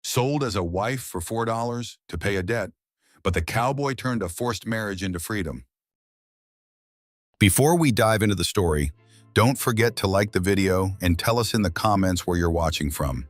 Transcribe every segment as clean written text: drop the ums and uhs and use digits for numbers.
Sold as a wife for $4 to pay a debt, but the cowboy turned a forced marriage into freedom. Before we dive into the story, don't forget to like the video and tell us in the comments where you're watching from.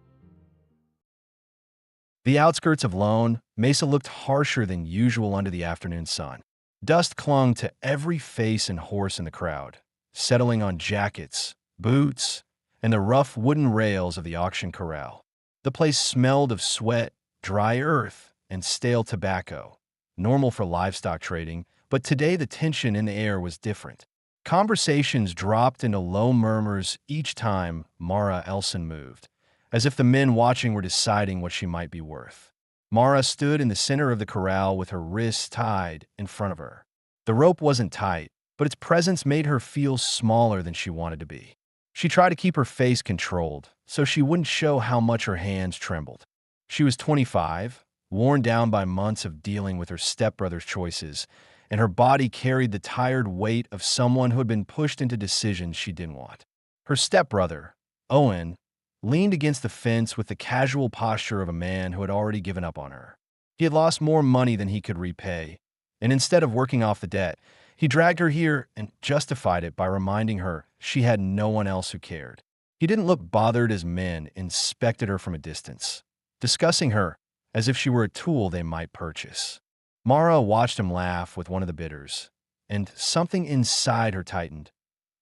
The outskirts of Lone Mesa looked harsher than usual under the afternoon sun. Dust clung to every face and horse in the crowd, settling on jackets, boots, and the rough wooden rails of the auction corral. The place smelled of sweat, dry earth, and stale tobacco, normal for livestock trading, but today the tension in the air was different. Conversations dropped into low murmurs each time Mara Elson moved, as if the men watching were deciding what she might be worth. Mara stood in the center of the corral with her wrists tied in front of her. The rope wasn't tight, but its presence made her feel smaller than she wanted to be. She tried to keep her face controlled so she wouldn't show how much her hands trembled. She was 25, worn down by months of dealing with her stepbrother's choices, and her body carried the tired weight of someone who had been pushed into decisions she didn't want. Her stepbrother, Owen, leaned against the fence with the casual posture of a man who had already given up on her. He had lost more money than he could repay, and instead of working off the debt, he dragged her here and justified it by reminding her she had no one else who cared. He didn't look bothered as men inspected her from a distance, discussing her as if she were a tool they might purchase. Mara watched him laugh with one of the bidders, and something inside her tightened.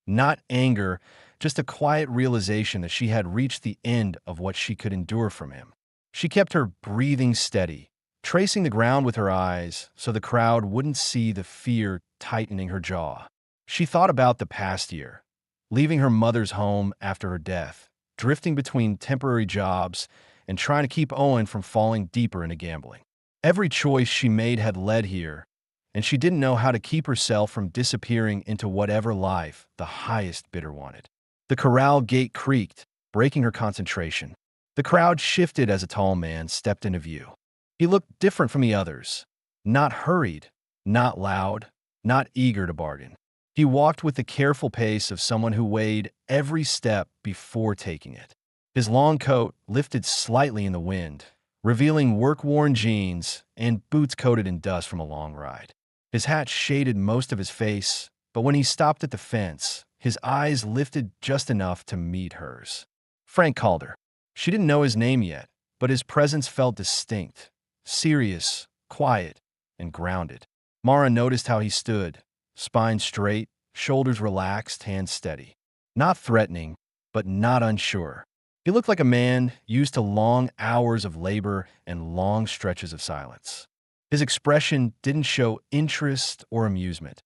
Not anger, just a quiet realization that she had reached the end of what she could endure from him. She kept her breathing steady, tracing the ground with her eyes so the crowd wouldn't see the fear tightening her jaw. She thought about the past year, leaving her mother's home after her death, drifting between temporary jobs, and trying to keep Owen from falling deeper into gambling. Every choice she made had led here, and she didn't know how to keep herself from disappearing into whatever life the highest bidder wanted. The corral gate creaked, breaking her concentration. The crowd shifted as a tall man stepped into view. He looked different from the others, not hurried, not loud, not eager to bargain. He walked with the careful pace of someone who weighed every step before taking it. His long coat lifted slightly in the wind, revealing work-worn jeans and boots coated in dust from a long ride. His hat shaded most of his face, but when he stopped at the fence, his eyes lifted just enough to meet hers. Frank called her. She didn't know his name yet, but his presence felt distinct, serious, quiet, and grounded. Mara noticed how he stood, spine straight, shoulders relaxed, hands steady. Not threatening, but not unsure. He looked like a man used to long hours of labor and long stretches of silence. His expression didn't show interest or amusement,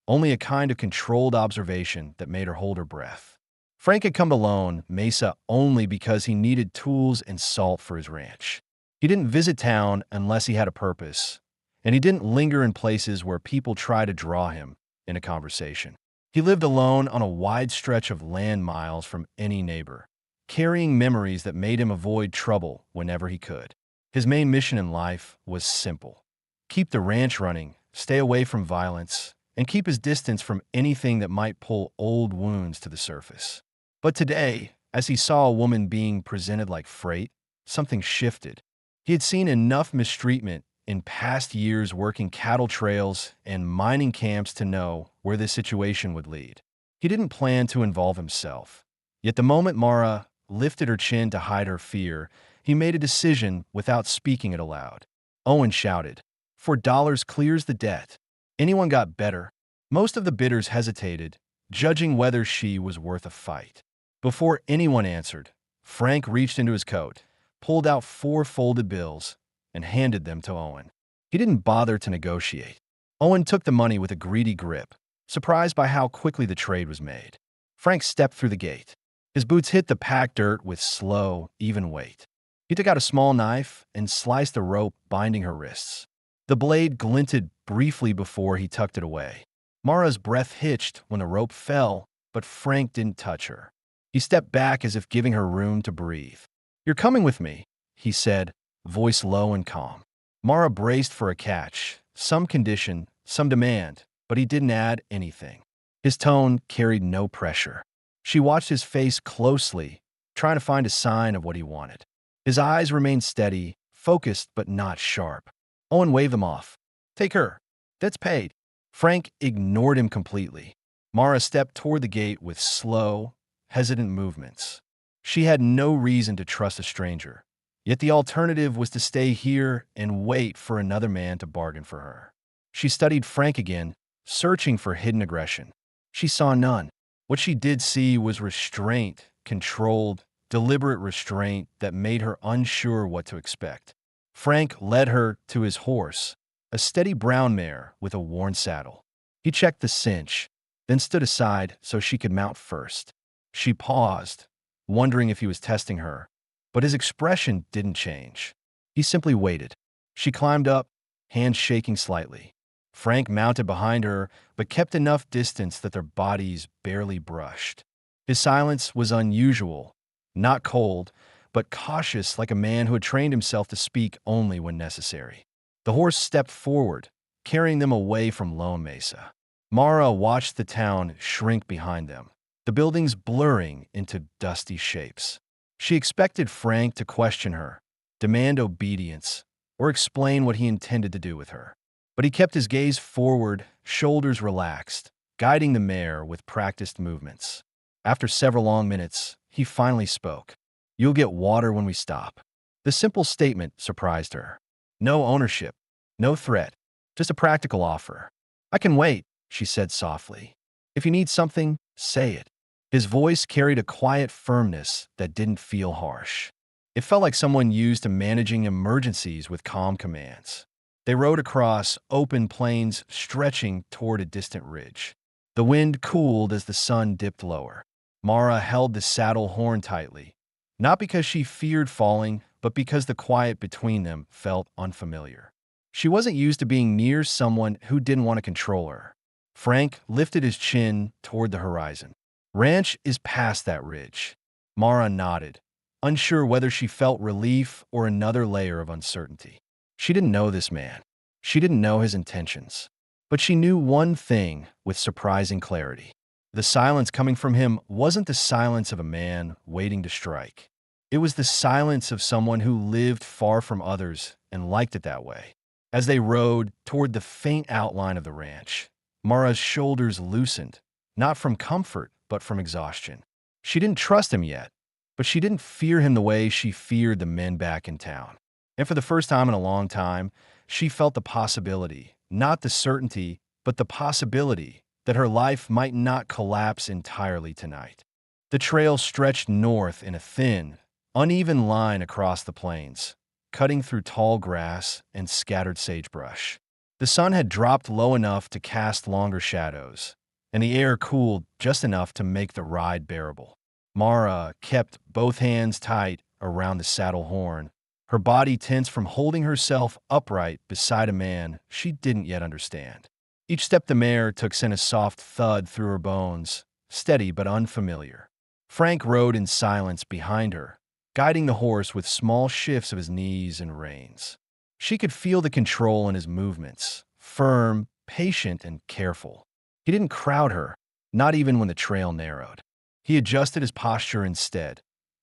only a kind of controlled observation that made her hold her breath. Frank had come to Lone Mesa only because he needed tools and salt for his ranch. He didn't visit town unless he had a purpose, and he didn't linger in places where people try to draw him in a conversation. He lived alone on a wide stretch of land miles from any neighbor, carrying memories that made him avoid trouble whenever he could. His main mission in life was simple: keep the ranch running, stay away from violence, and keep his distance from anything that might pull old wounds to the surface. But today, as he saw a woman being presented like freight, something shifted. He had seen enough mistreatment in past years working cattle trails and mining camps to know where this situation would lead. He didn't plan to involve himself. Yet the moment Mara lifted her chin to hide her fear, he made a decision without speaking it aloud. Owen shouted, "$4 clears the debt." Anyone got better? Most of the bidders hesitated, judging whether she was worth a fight. Before anyone answered, Frank reached into his coat, pulled out 4 folded bills, and handed them to Owen. He didn't bother to negotiate. Owen took the money with a greedy grip, surprised by how quickly the trade was made. Frank stepped through the gate. His boots hit the packed dirt with slow, even weight. He took out a small knife and sliced the rope binding her wrists. The blade glinted briefly before he tucked it away. Mara's breath hitched when the rope fell, but Frank didn't touch her. He stepped back as if giving her room to breathe. "You're coming with me," he said, voice low and calm. Mara braced for a catch, some condition, some demand, but he didn't add anything. His tone carried no pressure. She watched his face closely, trying to find a sign of what he wanted. His eyes remained steady, focused but not sharp. Owen waved them off. Take her. That's paid. Frank ignored him completely. Mara stepped toward the gate with slow, hesitant movements. She had no reason to trust a stranger, yet the alternative was to stay here and wait for another man to bargain for her. She studied Frank again, searching for hidden aggression. She saw none. What she did see was restraint, controlled, deliberate restraint that made her unsure what to expect. Frank led her to his horse, a steady brown mare with a worn saddle. He checked the cinch, then stood aside so she could mount first. She paused, wondering if he was testing her, but his expression didn't change. He simply waited. She climbed up, hands shaking slightly. Frank mounted behind her, but kept enough distance that their bodies barely brushed. His silence was unusual, not cold, but cautious, like a man who had trained himself to speak only when necessary. The horse stepped forward, carrying them away from Lone Mesa. Mara watched the town shrink behind them, the buildings blurring into dusty shapes. She expected Frank to question her, demand obedience, or explain what he intended to do with her. But he kept his gaze forward, shoulders relaxed, guiding the mare with practiced movements. After several long minutes, he finally spoke. You'll get water when we stop. The simple statement surprised her. No ownership, no threat, just a practical offer. I can wait, she said softly. If you need something, say it. His voice carried a quiet firmness that didn't feel harsh. It felt like someone used to managing emergencies with calm commands. They rode across open plains stretching toward a distant ridge. The wind cooled as the sun dipped lower. Mara held the saddle horn tightly, not because she feared falling, but because the quiet between them felt unfamiliar. She wasn't used to being near someone who didn't want to control her. Frank lifted his chin toward the horizon. Ranch is past that ridge. Mara nodded, unsure whether she felt relief or another layer of uncertainty. She didn't know this man. She didn't know his intentions. But she knew one thing with surprising clarity. The silence coming from him wasn't the silence of a man waiting to strike. It was the silence of someone who lived far from others and liked it that way. As they rode toward the faint outline of the ranch, Mara's shoulders loosened, not from comfort, but from exhaustion. She didn't trust him yet, but she didn't fear him the way she feared the men back in town. And for the first time in a long time, she felt the possibility, not the certainty, but the possibility that her life might not collapse entirely tonight. The trail stretched north in a thin, uneven line across the plains, cutting through tall grass and scattered sagebrush. The sun had dropped low enough to cast longer shadows, and the air cooled just enough to make the ride bearable. Mara kept both hands tight around the saddle horn, her body tense from holding herself upright beside a man she didn't yet understand. Each step the mare took sent a soft thud through her bones, steady but unfamiliar. Frank rode in silence behind her, guiding the horse with small shifts of his knees and reins. She could feel the control in his movements, firm, patient, and careful. He didn't crowd her, not even when the trail narrowed. He adjusted his posture instead,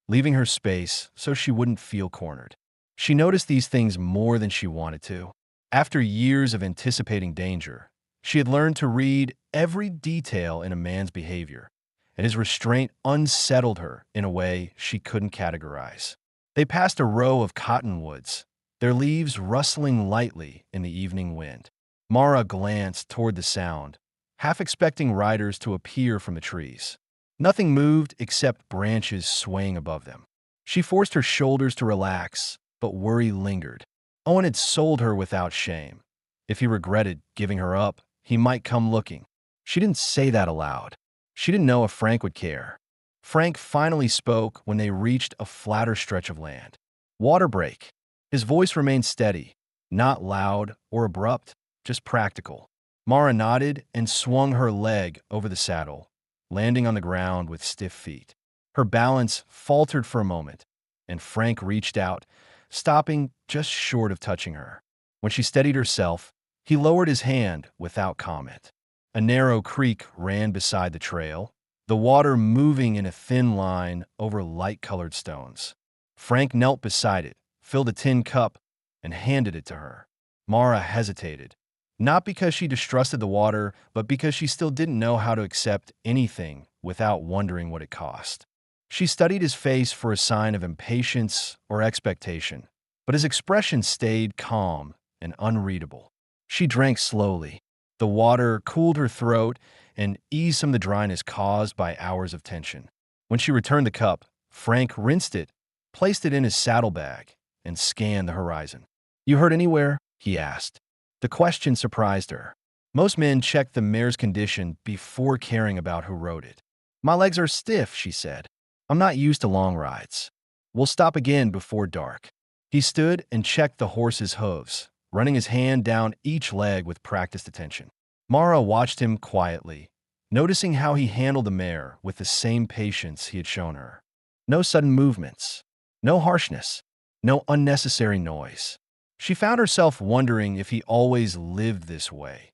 leaving her space so she wouldn't feel cornered. She noticed these things more than she wanted to. After years of anticipating danger, she had learned to read every detail in a man's behavior, and his restraint unsettled her in a way she couldn't categorize. They passed a row of cottonwoods, their leaves rustling lightly in the evening wind. Mara glanced toward the sound, half expecting riders to appear from the trees. Nothing moved except branches swaying above them. She forced her shoulders to relax, but worry lingered. Owen had sold her without shame. If he regretted giving her up, he might come looking. She didn't say that aloud. She didn't know if Frank would care. Frank finally spoke when they reached a flatter stretch of land. Water break. His voice remained steady, not loud or abrupt, just practical. Mara nodded and swung her leg over the saddle, landing on the ground with stiff feet. Her balance faltered for a moment, and Frank reached out, stopping just short of touching her. When she steadied herself, he lowered his hand without comment. A narrow creek ran beside the trail, the water moving in a thin line over light-colored stones. Frank knelt beside it, filled a tin cup, and handed it to her. Mara hesitated, not because she distrusted the water, but because she still didn't know how to accept anything without wondering what it cost. She studied his face for a sign of impatience or expectation, but his expression stayed calm and unreadable. She drank slowly. The water cooled her throat and eased some of the dryness caused by hours of tension. When she returned the cup, Frank rinsed it, placed it in his saddlebag, and scanned the horizon. "You hurt anywhere?" he asked. The question surprised her. Most men check the mare's condition before caring about who rode it. "My legs are stiff," she said. "I'm not used to long rides. We'll stop again before dark." He stood and checked the horse's hooves, running his hand down each leg with practiced attention. Mara watched him quietly, noticing how he handled the mare with the same patience he had shown her. No sudden movements, no harshness, no unnecessary noise. She found herself wondering if he always lived this way,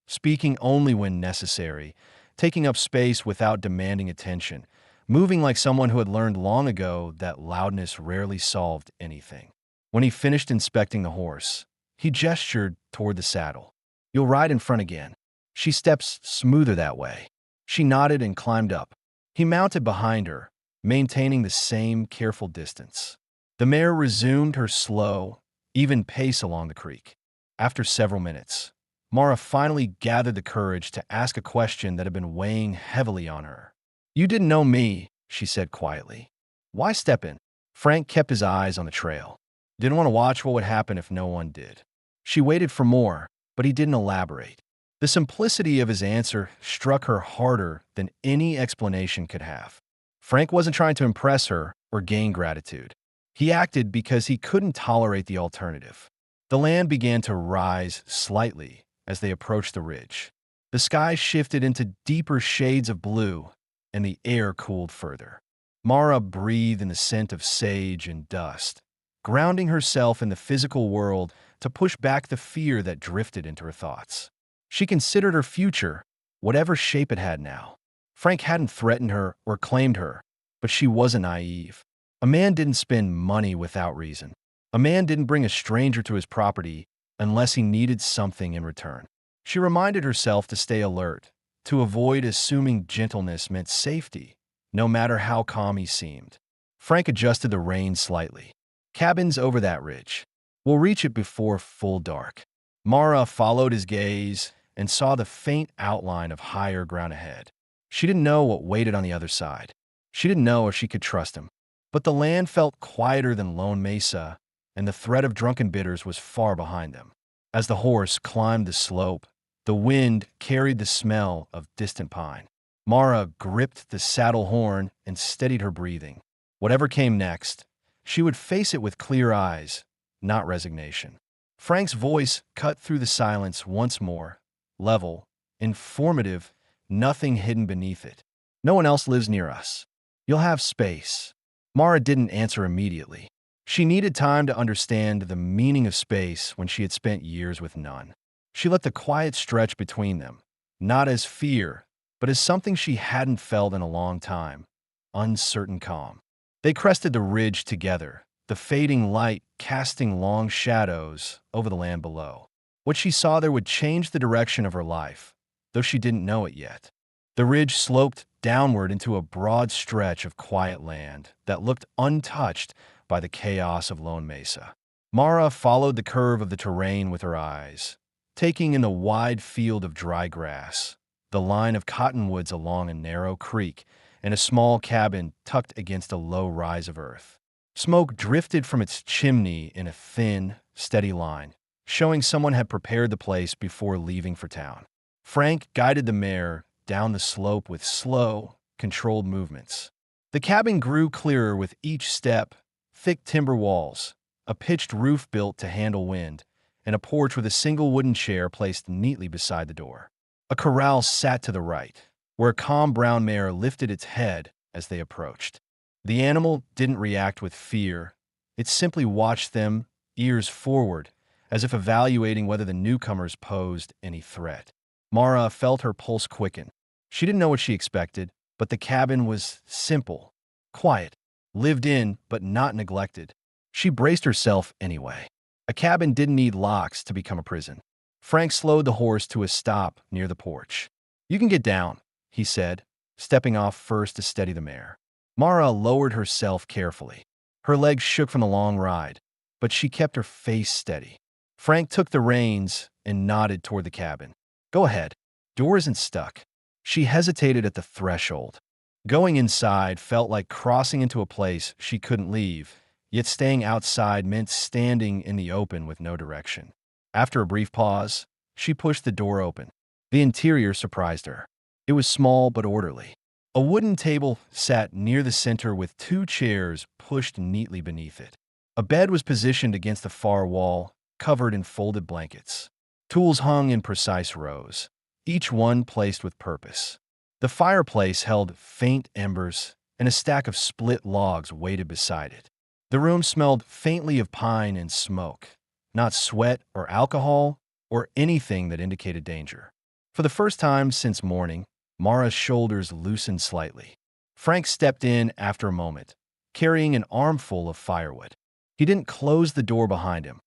speaking only when necessary, taking up space without demanding attention, moving like someone who had learned long ago that loudness rarely solved anything. When he finished inspecting the horse, he gestured toward the saddle. "You'll ride in front again. She steps smoother that way." She nodded and climbed up. He mounted behind her, maintaining the same careful distance. The mare resumed her slow, even pace along the creek. After several minutes, Mara finally gathered the courage to ask a question that had been weighing heavily on her. "You didn't know me," she said quietly. "Why step in?" Frank kept his eyes on the trail. Didn't want to watch what would happen if no one did. She waited for more, but he didn't elaborate. The simplicity of his answer struck her harder than any explanation could have. Frank wasn't trying to impress her or gain gratitude. He acted because he couldn't tolerate the alternative. The land began to rise slightly as they approached the ridge. The sky shifted into deeper shades of blue, and the air cooled further. Mara breathed in the scent of sage and dust, grounding herself in the physical world to push back the fear that drifted into her thoughts. She considered her future, whatever shape it had now. Frank hadn't threatened her or claimed her, but she wasn't naive. A man didn't spend money without reason. A man didn't bring a stranger to his property unless he needed something in return. She reminded herself to stay alert, to avoid assuming gentleness meant safety, no matter how calm he seemed. Frank adjusted the reins slightly. "Cabin's over that ridge. We'll reach it before full dark." Mara followed his gaze and saw the faint outline of higher ground ahead. She didn't know what waited on the other side. She didn't know if she could trust him. But the land felt quieter than Lone Mesa, and the threat of drunken bidders was far behind them. As the horse climbed the slope, the wind carried the smell of distant pine. Mara gripped the saddle horn and steadied her breathing. Whatever came next, she would face it with clear eyes, not resignation. Frank's voice cut through the silence once more, level, informative, nothing hidden beneath it. "No one else lives near us. You'll have space." Mara didn't answer immediately. She needed time to understand the meaning of space when she had spent years with none. She let the quiet stretch between them, not as fear, but as something she hadn't felt in a long time, uncertain calm. They crested the ridge together, the fading light casting long shadows over the land below. What she saw there would change the direction of her life, though she didn't know it yet. The ridge sloped downward into a broad stretch of quiet land that looked untouched by the chaos of Lone Mesa. Mara followed the curve of the terrain with her eyes, taking in the wide field of dry grass, the line of cottonwoods along a narrow creek, and a small cabin tucked against a low rise of earth. Smoke drifted from its chimney in a thin, steady line, showing someone had prepared the place before leaving for town. Frank guided the mare down the slope with slow, controlled movements. The cabin grew clearer with each step, thick timber walls, a pitched roof built to handle wind, and a porch with a single wooden chair placed neatly beside the door. A corral sat to the right, where a calm brown mare lifted its head as they approached. The animal didn't react with fear. It simply watched them, ears forward, as if evaluating whether the newcomers posed any threat. Mara felt her pulse quicken. She didn't know what she expected, but the cabin was simple, quiet. lived in but not neglected. She braced herself anyway. A cabin didn't need locks to become a prison. Frank slowed the horse to a stop near the porch. "You can get down," he said, stepping off first to steady the mare. Mara lowered herself carefully. Her legs shook from the long ride, but she kept her face steady. Frank took the reins and nodded toward the cabin. "Go ahead. Door isn't stuck." She hesitated at the threshold. Going inside felt like crossing into a place she couldn't leave, yet staying outside meant standing in the open with no direction. After a brief pause, she pushed the door open. The interior surprised her. It was small but orderly. A wooden table sat near the center with two chairs pushed neatly beneath it. A bed was positioned against the far wall, covered in folded blankets. Tools hung in precise rows, each one placed with purpose. The fireplace held faint embers, and a stack of split logs waited beside it. The room smelled faintly of pine and smoke, not sweat or alcohol or anything that indicated danger. For the first time since morning, Mara's shoulders loosened slightly. Frank stepped in after a moment, carrying an armful of firewood. He didn't close the door behind him.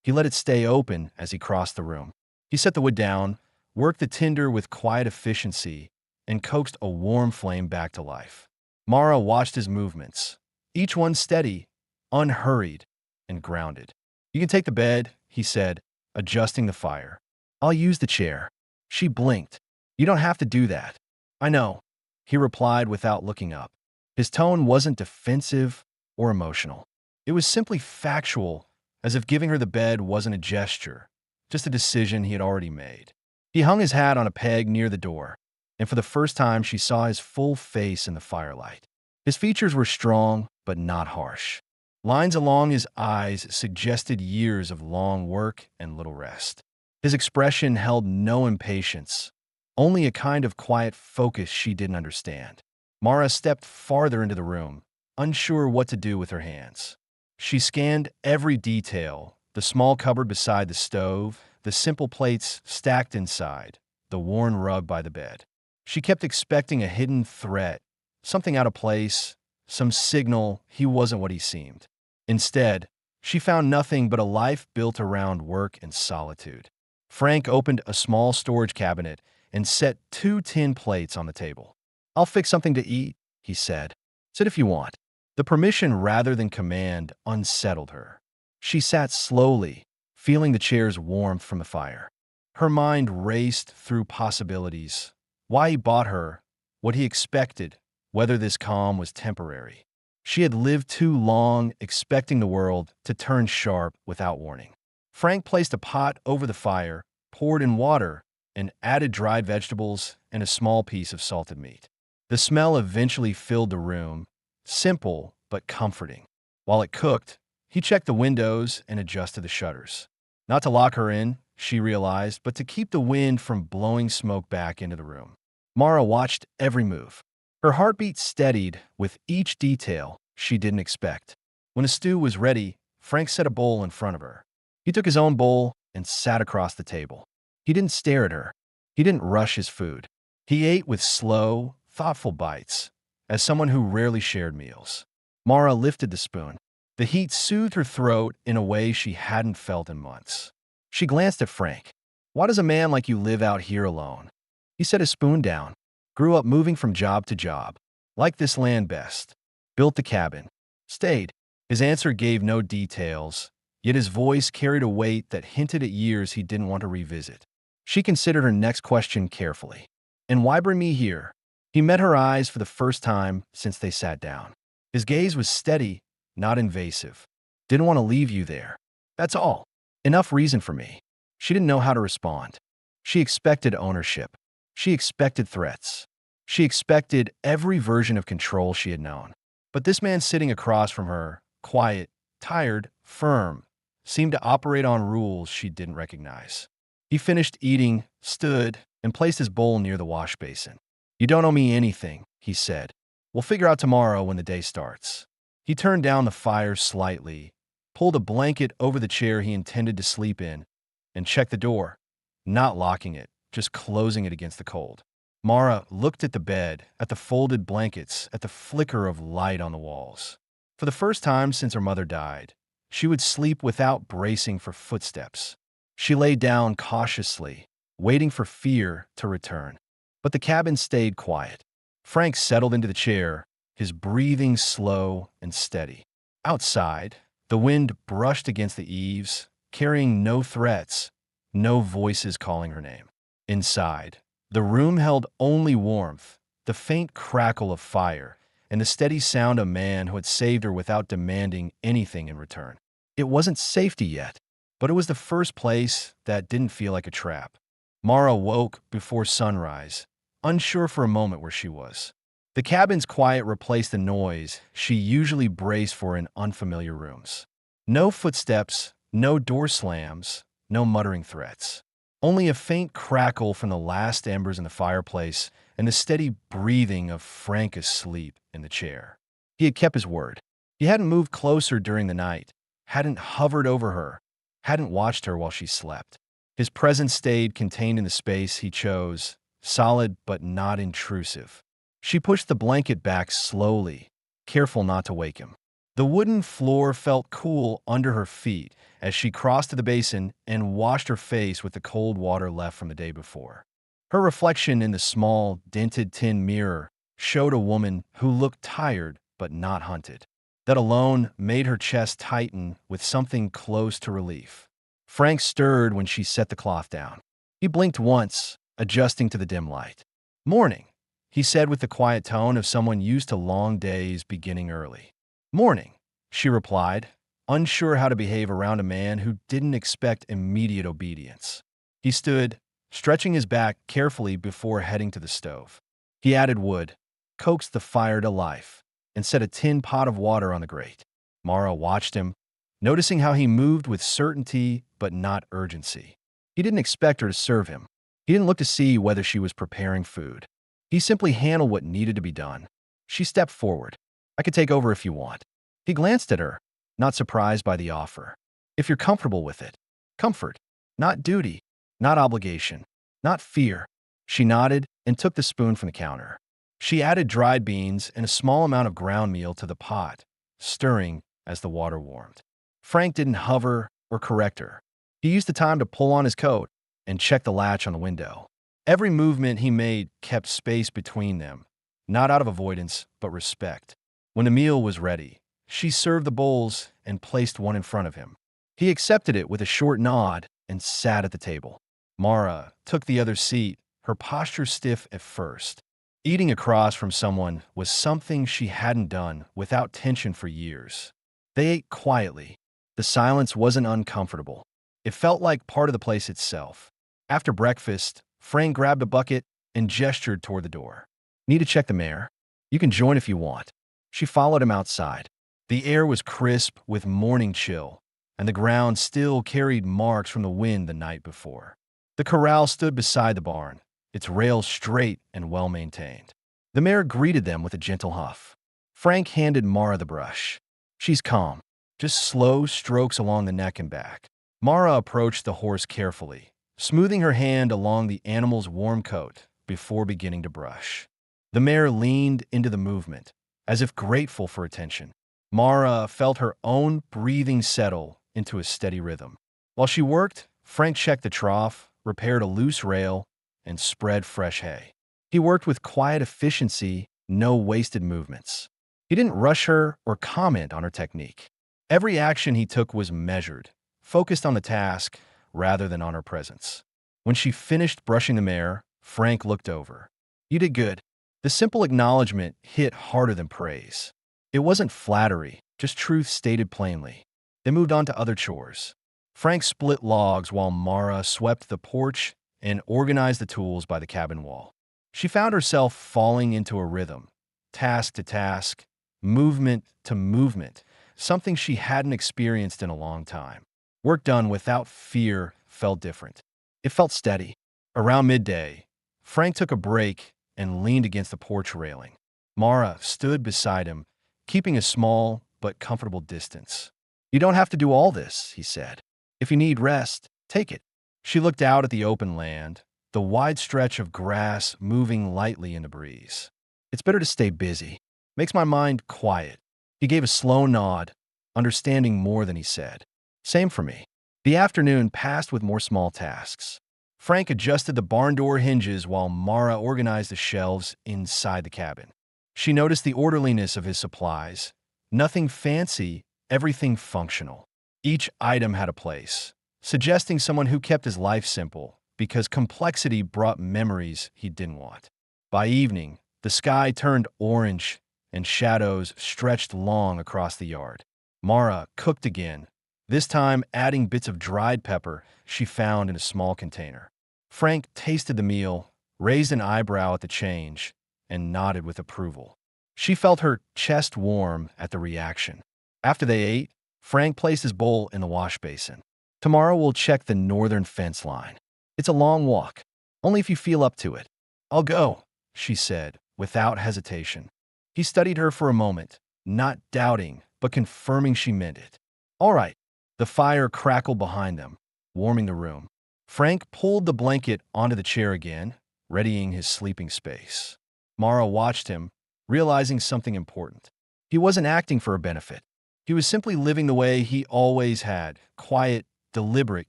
He let it stay open as he crossed the room. He set the wood down, worked the tinder with quiet efficiency, and coaxed a warm flame back to life. Mara watched his movements, each one steady, unhurried, and grounded. "You can take the bed," he said, adjusting the fire. "I'll use the chair." She blinked. "You don't have to do that." "I know," he replied without looking up. His tone wasn't defensive or emotional. It was simply factual, as if giving her the bed wasn't a gesture, just a decision he had already made. He hung his hat on a peg near the door, and for the first time she saw his full face in the firelight. His features were strong, but not harsh. Lines along his eyes suggested years of long work and little rest. His expression held no impatience, only a kind of quiet focus she didn't understand. Mara stepped farther into the room, unsure what to do with her hands. She scanned every detail, the small cupboard beside the stove, the simple plates stacked inside, the worn rug by the bed. She kept expecting a hidden threat, something out of place, some signal he wasn't what he seemed. Instead, she found nothing but a life built around work and solitude. Frank opened a small storage cabinet and set 2 tin plates on the table. "I'll fix something to eat," he said. "Sit if you want." The permission rather than command unsettled her. She sat slowly, feeling the chair's warmth from the fire. Her mind raced through possibilities. Why he bought her, what he expected, whether this calm was temporary. She had lived too long expecting the world to turn sharp without warning. Frank placed a pot over the fire, poured in water, and added dried vegetables and a small piece of salted meat. The smell eventually filled the room, simple but comforting. While it cooked, he checked the windows and adjusted the shutters. Not to lock her in, she realized, but to keep the wind from blowing smoke back into the room. Mara watched every move. Her heartbeat steadied with each detail she didn't expect. When a stew was ready, Frank set a bowl in front of her. He took his own bowl and sat across the table. He didn't stare at her. He didn't rush his food. He ate with slow, thoughtful bites, as someone who rarely shared meals. Mara lifted the spoon. The heat soothed her throat in a way she hadn't felt in months. She glanced at Frank. "Why does a man like you live out here alone?" He set his spoon down. "Grew up moving from job to job. Liked this land best. Built the cabin. Stayed." His answer gave no details, yet his voice carried a weight that hinted at years he didn't want to revisit. She considered her next question carefully. "And why bring me here?" He met her eyes for the first time since they sat down. His gaze was steady, not invasive. "Didn't want to leave you there. That's all. Enough reason for me." She didn't know how to respond. She expected ownership. She expected threats. She expected every version of control she had known. But this man sitting across from her, quiet, tired, firm, seemed to operate on rules she didn't recognize. He finished eating, stood, and placed his bowl near the wash basin. "You don't owe me anything," he said. "We'll figure out tomorrow when the day starts." He turned down the fire slightly, pulled a blanket over the chair he intended to sleep in, and checked the door, not locking it, just closing it against the cold. Mara looked at the bed, at the folded blankets, at the flicker of light on the walls. For the first time since her mother died, she would sleep without bracing for footsteps. She lay down cautiously, waiting for fear to return. But the cabin stayed quiet. Frank settled into the chair, his breathing slow and steady. Outside, the wind brushed against the eaves, carrying no threats, no voices calling her name. Inside, the room held only warmth, the faint crackle of fire, and the steady sound of a man who had saved her without demanding anything in return. It wasn't safety yet, but it was the first place that didn't feel like a trap. Mara woke before sunrise, unsure for a moment where she was. The cabin's quiet replaced the noise she usually braced for in unfamiliar rooms. No footsteps, no door slams, no muttering threats. Only a faint crackle from the last embers in the fireplace and the steady breathing of Frank asleep in the chair. He had kept his word. He hadn't moved closer during the night, hadn't hovered over her, hadn't watched her while she slept. His presence stayed contained in the space he chose, solid but not intrusive. She pushed the blanket back slowly, careful not to wake him. The wooden floor felt cool under her feet as she crossed to the basin and washed her face with the cold water left from the day before. Her reflection in the small, dented tin mirror showed a woman who looked tired but not hunted. That alone made her chest tighten with something close to relief. Frank stirred when she set the cloth down. He blinked once, adjusting to the dim light. "Morning," he said with the quiet tone of someone used to long days beginning early. "Morning," she replied, unsure how to behave around a man who didn't expect immediate obedience. He stood, stretching his back carefully before heading to the stove. He added wood, coaxed the fire to life, and set a tin pot of water on the grate. Mara watched him, noticing how he moved with certainty but not urgency. He didn't expect her to serve him. He didn't look to see whether she was preparing food. He simply handled what needed to be done. She stepped forward. "I could take over if you want." He glanced at her, not surprised by the offer. "If you're comfortable with it." Comfort, not duty, not obligation, not fear. She nodded and took the spoon from the counter. She added dried beans and a small amount of ground meal to the pot, stirring as the water warmed. Frank didn't hover or correct her. He used the time to pull on his coat and check the latch on the window. Every movement he made kept space between them, not out of avoidance, but respect. When the meal was ready, she served the bowls and placed one in front of him. He accepted it with a short nod and sat at the table. Mara took the other seat, her posture stiff at first. Eating across from someone was something she hadn't done without tension for years. They ate quietly. The silence wasn't uncomfortable. It felt like part of the place itself. After breakfast, Frank grabbed a bucket and gestured toward the door. "Need to check the mare? You can join if you want." She followed him outside. The air was crisp with morning chill, and the ground still carried marks from the wind the night before. The corral stood beside the barn, its rails straight and well-maintained. The mare greeted them with a gentle huff. Frank handed Mara the brush. "She's calm, just slow strokes along the neck and back." Mara approached the horse carefully, smoothing her hand along the animal's warm coat before beginning to brush. The mare leaned into the movement, as if grateful for attention. Mara felt her own breathing settle into a steady rhythm. While she worked, Frank checked the trough, repaired a loose rail, and spread fresh hay. He worked with quiet efficiency, no wasted movements. He didn't rush her or comment on her technique. Every action he took was measured, focused on the task rather than on her presence. When she finished brushing the mare, Frank looked over. "You did good." The simple acknowledgement hit harder than praise. It wasn't flattery, just truth stated plainly. They moved on to other chores. Frank split logs while Mara swept the porch and organized the tools by the cabin wall. She found herself falling into a rhythm, task to task, movement to movement, something she hadn't experienced in a long time. Work done without fear felt different. It felt steady. Around midday, Frank took a break and leaned against the porch railing. Mara stood beside him, keeping a small but comfortable distance. "You don't have to do all this," he said. "If you need rest, take it." She looked out at the open land, the wide stretch of grass moving lightly in the breeze. "It's better to stay busy. Makes my mind quiet." He gave a slow nod, understanding more than he said. Same for me. The afternoon passed with more small tasks. Frank adjusted the barn door hinges while Mara organized the shelves inside the cabin. She noticed the orderliness of his supplies. Nothing fancy, everything functional. Each item had a place, suggesting someone who kept his life simple because complexity brought memories he didn't want. By evening, the sky turned orange and shadows stretched long across the yard. Mara cooked again, this time adding bits of dried pepper she found in a small container. Frank tasted the meal, raised an eyebrow at the change, and nodded with approval. She felt her chest warm at the reaction. After they ate, Frank placed his bowl in the wash basin. Tomorrow we'll check the northern fence line. It's a long walk, only if you feel up to it. I'll go, she said, without hesitation. He studied her for a moment, not doubting, but confirming she meant it. All right. The fire crackled behind them, warming the room. Frank pulled the blanket onto the chair again, readying his sleeping space. Mara watched him, realizing something important. He wasn't acting for a benefit. He was simply living the way he always had, quiet, deliberate,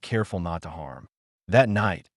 careful not to harm. That night,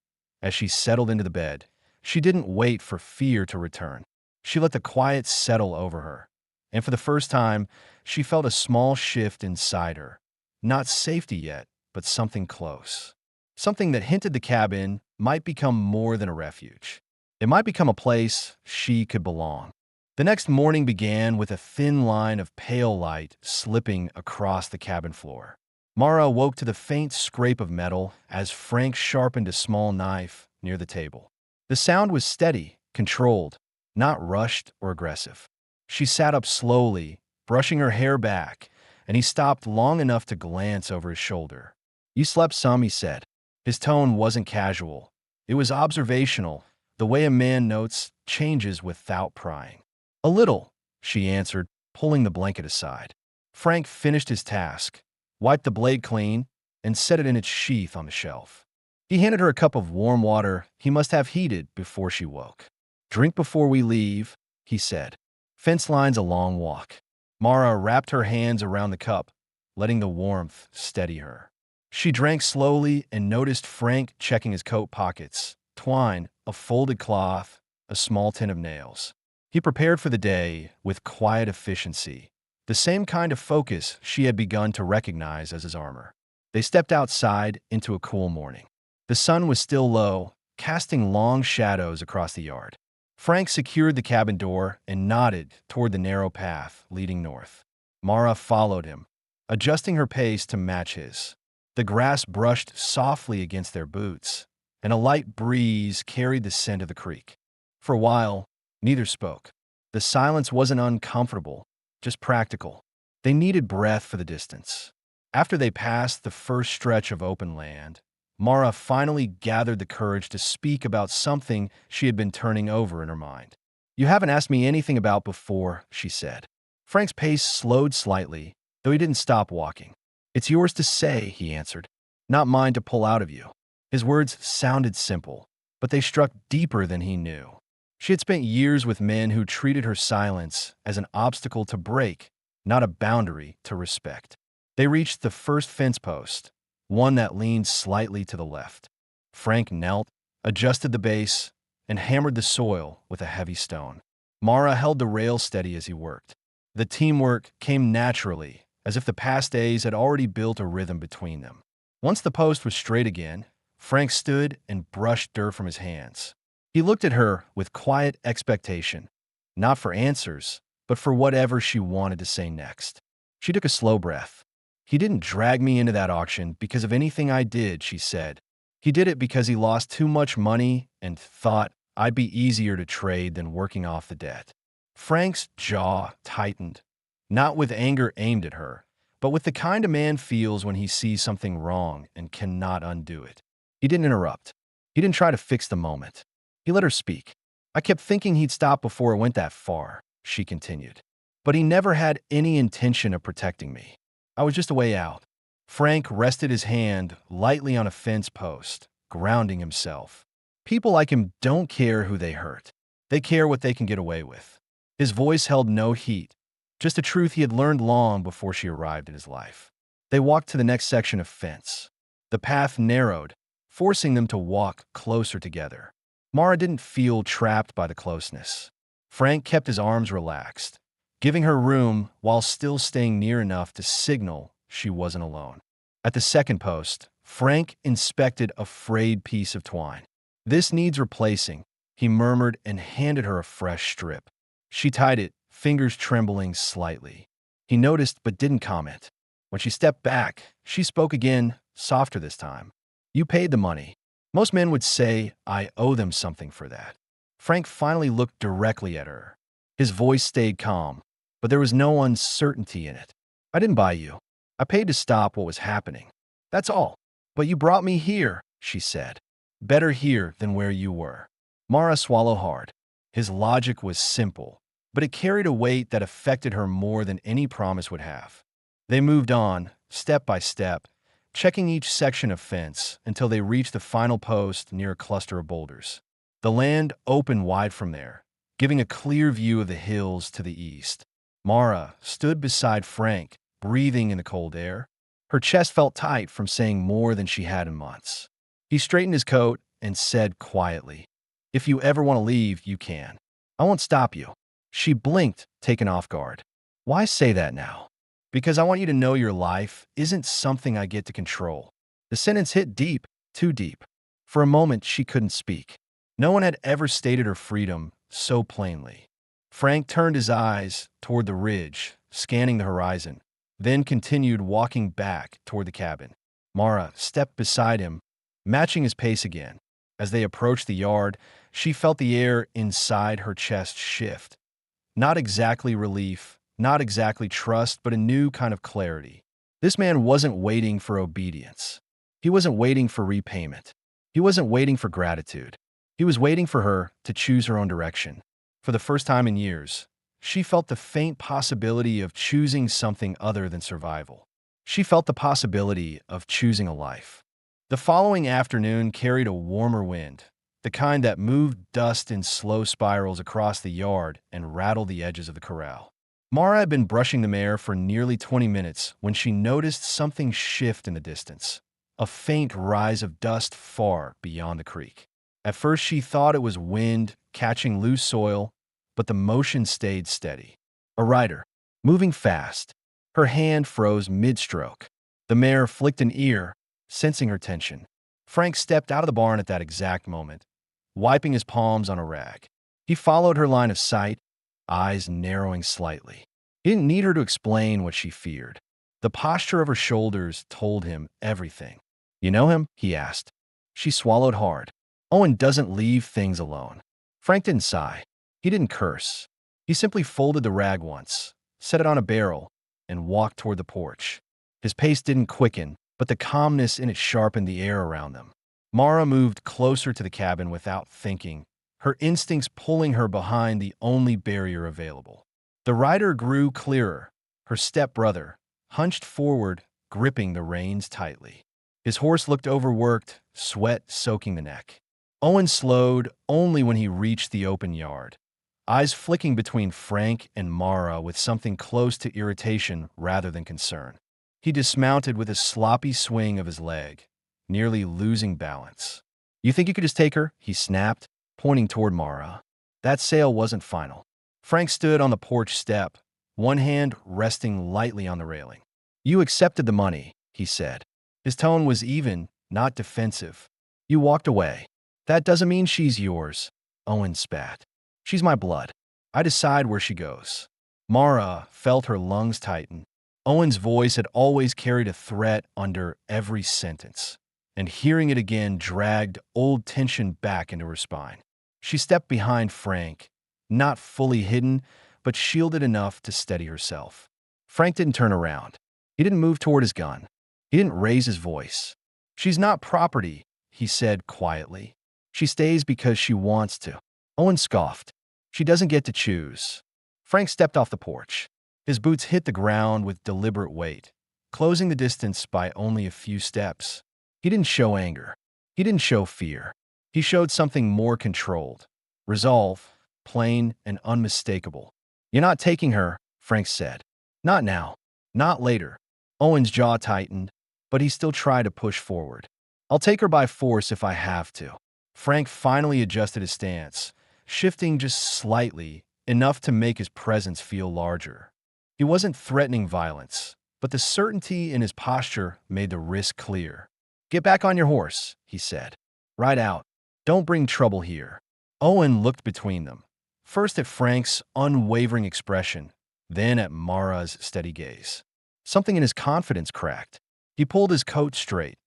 as she settled into the bed, she didn't wait for fear to return. She let the quiet settle over her, and for the first time, she felt a small shift inside her. Not safety yet, but something close. Something that hinted the cabin might become more than a refuge. It might become a place she could belong. The next morning began with a thin line of pale light slipping across the cabin floor. Mara awoke to the faint scrape of metal as Frank sharpened a small knife near the table. The sound was steady, controlled, not rushed or aggressive. She sat up slowly, brushing her hair back, and he stopped long enough to glance over his shoulder. You slept some, he said. His tone wasn't casual. It was observational, the way a man notes changes without prying. A little, she answered, pulling the blanket aside. Frank finished his task, wiped the blade clean, and set it in its sheath on the shelf. He handed her a cup of warm water he must have heated before she woke. Drink before we leave, he said. Fence line's a long walk. Mara wrapped her hands around the cup, letting the warmth steady her. She drank slowly and noticed Frank checking his coat pockets, twine, a folded cloth, a small tin of nails. He prepared for the day with quiet efficiency, the same kind of focus she had begun to recognize as his armor. They stepped outside into a cool morning. The sun was still low, casting long shadows across the yard. Frank secured the cabin door and nodded toward the narrow path leading north. Mara followed him, adjusting her pace to match his. The grass brushed softly against their boots, and a light breeze carried the scent of the creek. For a while, neither spoke. The silence wasn't uncomfortable, just practical. They needed breath for the distance. After they passed the first stretch of open land, Mara finally gathered the courage to speak about something she had been turning over in her mind. You haven't asked me anything about before, she said. Frank's pace slowed slightly, though he didn't stop walking. It's yours to say, he answered, not mine to pull out of you. His words sounded simple, but they struck deeper than he knew. She had spent years with men who treated her silence as an obstacle to break, not a boundary to respect. They reached the first fence post, one that leaned slightly to the left. Frank knelt, adjusted the base, and hammered the soil with a heavy stone. Mara held the rail steady as he worked. The teamwork came naturally, as if the past days had already built a rhythm between them. Once the post was straight again, Frank stood and brushed dirt from his hands. He looked at her with quiet expectation, not for answers, but for whatever she wanted to say next. She took a slow breath. He didn't drag me into that auction because of anything I did, she said. He did it because he lost too much money and thought I'd be easier to trade than working off the debt. Frank's jaw tightened, not with anger aimed at her, but with the kind a man feels when he sees something wrong and cannot undo it. He didn't interrupt. He didn't try to fix the moment. He let her speak. I kept thinking he'd stop before it went that far, she continued. But he never had any intention of protecting me. I was just a way out. Frank rested his hand lightly on a fence post, grounding himself. People like him don't care who they hurt. They care what they can get away with. His voice held no heat, just a truth he had learned long before she arrived in his life. They walked to the next section of fence. The path narrowed, forcing them to walk closer together. Mara didn't feel trapped by the closeness. Frank kept his arms relaxed, giving her room while still staying near enough to signal she wasn't alone. At the second post, Frank inspected a frayed piece of twine. "This needs replacing," he murmured and handed her a fresh strip. She tied it, fingers trembling slightly. He noticed but didn't comment. When she stepped back, she spoke again, softer this time. "You paid the money. Most men would say I owe them something for that." Frank finally looked directly at her. His voice stayed calm, but there was no uncertainty in it. "I didn't buy you. I paid to stop what was happening. That's all. But you brought me here," she said. "Better here than where you were." Mara swallowed hard. His logic was simple, but it carried a weight that affected her more than any promise would have. They moved on, step by step, checking each section of fence until they reached the final post near a cluster of boulders. The land opened wide from there, giving a clear view of the hills to the east. Mara stood beside Frank, breathing in the cold air. Her chest felt tight from saying more than she had in months. He straightened his coat and said quietly, "If you ever want to leave, you can. I won't stop you." She blinked, taken off guard. "Why say that now?" "Because I want you to know your life isn't something I get to control." The sentence hit deep, too deep. For a moment, she couldn't speak. No one had ever stated her freedom so plainly. Frank turned his eyes toward the ridge, scanning the horizon, then continued walking back toward the cabin. Mara stepped beside him, matching his pace again. As they approached the yard, she felt the air inside her chest shift. Not exactly relief, not exactly trust, but a new kind of clarity. This man wasn't waiting for obedience. He wasn't waiting for repayment. He wasn't waiting for gratitude. He was waiting for her to choose her own direction. For the first time in years, she felt the faint possibility of choosing something other than survival. She felt the possibility of choosing a life. The following afternoon carried a warmer wind, the kind that moved dust in slow spirals across the yard and rattled the edges of the corral. Mara had been brushing the mare for nearly 20 minutes when she noticed something shift in the distance, a faint rise of dust far beyond the creek. At first, she thought it was wind catching loose soil, but the motion stayed steady. A rider, moving fast. Her hand froze mid-stroke. The mare flicked an ear, sensing her tension. Frank stepped out of the barn at that exact moment, wiping his palms on a rag. He followed her line of sight, eyes narrowing slightly. He didn't need her to explain what she feared. The posture of her shoulders told him everything. "You know him?" he asked. She swallowed hard. "Owen doesn't leave things alone." Frank didn't sigh. He didn't curse. He simply folded the rag once, set it on a barrel, and walked toward the porch. His pace didn't quicken, but the calmness in it sharpened the air around them. Mara moved closer to the cabin without thinking, her instincts pulling her behind the only barrier available. The rider grew clearer, her stepbrother, hunched forward, gripping the reins tightly. His horse looked overworked, sweat soaking the neck. Owen slowed only when he reached the open yard, eyes flicking between Frank and Mara with something close to irritation rather than concern. He dismounted with a sloppy swing of his leg, nearly losing balance. "You think you could just take her?" he snapped, pointing toward Mara. That sale wasn't final. Frank stood on the porch step, one hand resting lightly on the railing. "You accepted the money," he said. His tone was even, not defensive. "You walked away. That doesn't mean she's yours," Owen spat. "She's my blood. I decide where she goes." Mara felt her lungs tighten. Owen's voice had always carried a threat under every sentence, and hearing it again dragged old tension back into her spine. She stepped behind Frank, not fully hidden, but shielded enough to steady herself. Frank didn't turn around. He didn't move toward his gun. He didn't raise his voice. "She's not property," he said quietly. "She stays because she wants to." Owen scoffed. "She doesn't get to choose." Frank stepped off the porch. His boots hit the ground with deliberate weight, closing the distance by only a few steps. He didn't show anger. He didn't show fear. He showed something more controlled. Resolve, plain and unmistakable. "You're not taking her," Frank said. Not now. Not later. Owen's jaw tightened, but he still tried to push forward. I'll take her by force if I have to. Frank finally adjusted his stance, shifting just slightly, enough to make his presence feel larger. He wasn't threatening violence, but the certainty in his posture made the risk clear. Get back on your horse, he said. Ride out. Don't bring trouble here. Owen looked between them, first at Frank's unwavering expression, then at Mara's steady gaze. Something in his confidence cracked. He pulled his coat straight,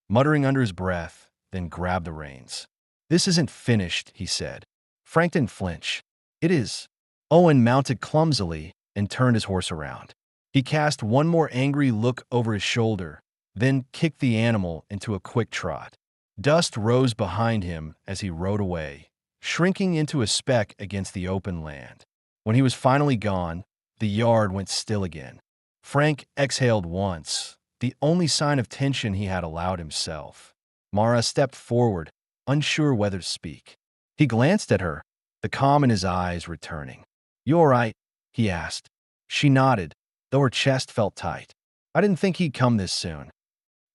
muttering under his breath, then grabbed the reins. This isn't finished, he said. Frank didn't flinch. It is. Owen mounted clumsily and turned his horse around. He cast one more angry look over his shoulder, then kicked the animal into a quick trot. Dust rose behind him as he rode away, shrinking into a speck against the open land. When he was finally gone, the yard went still again. Frank exhaled once, the only sign of tension he had allowed himself. Mara stepped forward, unsure whether to speak. He glanced at her, the calm in his eyes returning. You all right? He asked. She nodded, though her chest felt tight. I didn't think he'd come this soon.